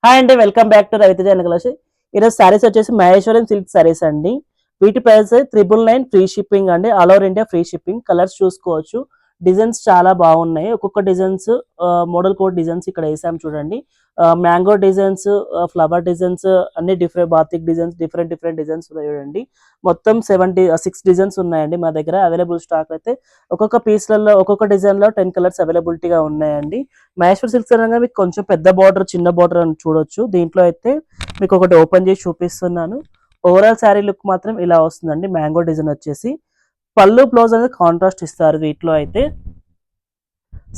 Hi అండి, welcome back to Raviteja collection. ఈరోజు సారీస్ వచ్చేసి మహేశ్వరం సిల్క్ సారీస్ అండి. వీటి ప్రైస్ 999 ఫ్రీ షిప్పింగ్ అండి. All over India free shipping. Colours చూసుకోవచ్చు. డిజైన్స్ చాలా బాగున్నాయి. ఒక్కొక్క డిజైన్స్ మోడల్ కోడ్ డిజైన్స్ ఇక్కడ వేసాం చూడండి. మ్యాంగో డిజైన్స్, ఫ్లవర్ డిజైన్స్, అన్ని different batik designs, different different designs ఉన్నాయి చూడండి. మొత్తం 6 డిజైన్స్ ఉన్నాయండి మా దగ్గర. అవైలబుల్ స్టాక్ అయితే ఒక్కొక్క పీస్లలో ఒక్కొక్క డిజైన్లో 10 కలర్స్ అవైలబిలిటీగా ఉన్నాయండి. మహేశ్వర్ సిల్క్స్ అనగా మీకు కొంచెం పెద్ద బార్డర్, చిన్న బార్డర్ అని చూడొచ్చు. దీంట్లో అయితే మీకు ఒకటి ఓపెన్ చేసి చూపిస్తున్నాను. ఓవరాల్ శారీ లుక్ మాత్రం ఇలా వస్తుందండి. మ్యాంగో డిజైన్ వచ్చేసి పళ్ళు బ్లౌజ్ అనేది కాంట్రాస్ట్ ఇస్తారు. వీటిలో అయితే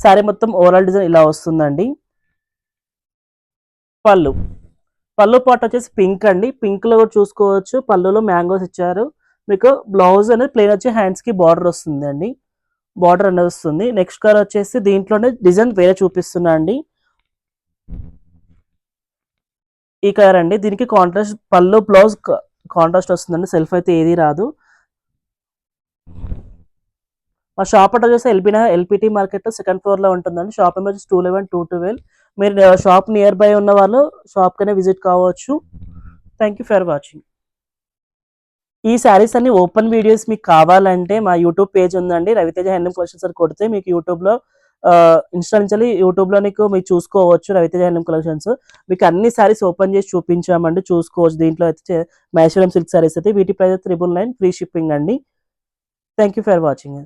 శారీ మొత్తం ఓవరాల్ డిజైన్ ఇలా వస్తుందండి. పళ్ళు పళ్ళు పాట్ వచ్చేసి పింక్ అండి. పింక్ లో కూడా చూసుకోవచ్చు. పళ్ళులో మ్యాంగోస్ ఇచ్చారు. మీకు బ్లౌజ్ అనేది ప్లెయిన్ వచ్చి హ్యాండ్స్ కి బార్డర్ వస్తుంది అండి. బార్డర్ అనేది వస్తుంది. నెక్స్ట్ కలర్ వచ్చేసి దీంట్లోనే డిజైన్ వేరే చూపిస్తున్నా అండి. ఈ కలర్ అండి. దీనికి కాంట్రాస్ట్ పళ్ళు బ్లౌజ్ కాంట్రాస్ట్ వస్తుందండి. సెల్ఫ్ అయితే ఏది రాదు. మా షాప్ అడ్రస్ వచ్చేసి ఎల్పిటి మార్కెట్ సెకండ్ ఫ్లోర్ లో ఉంటుందండి. షాప్ నెంబర్ వచ్చేసి 211-212. మీరు షాప్ నియర్ బై ఉన్న వాళ్ళు షాప్ కనే విజిట్ కావచ్చు. Thank you for watching. ఈ శారీస్ అన్ని ఓపెన్ వీడియోస్ మీకు కావాలంటే మా యూట్యూబ్ పేజ్ ఉందండి, రవితేజ హ్యాండ్లూమ్ కలెక్షన్స్ అని కొడితే మీకు యూట్యూబ్లో ఇన్స్టా నుంచి యూట్యూబ్లో మీరు చూసుకోవచ్చు. రవితేజ హ్యాండ్లూమ్ కలెక్షన్స్ మీకు అన్ని శారీస్ ఓపెన్ చేసి చూపించామండి, చూసుకోవచ్చు. దీంట్లో అయితే మహేశ్వరం సిల్క్ శారీస్ అయితే వీటి ప్రైస్ 999 ఫ్రీ షిప్పింగ్ అండి. Thank you for watching.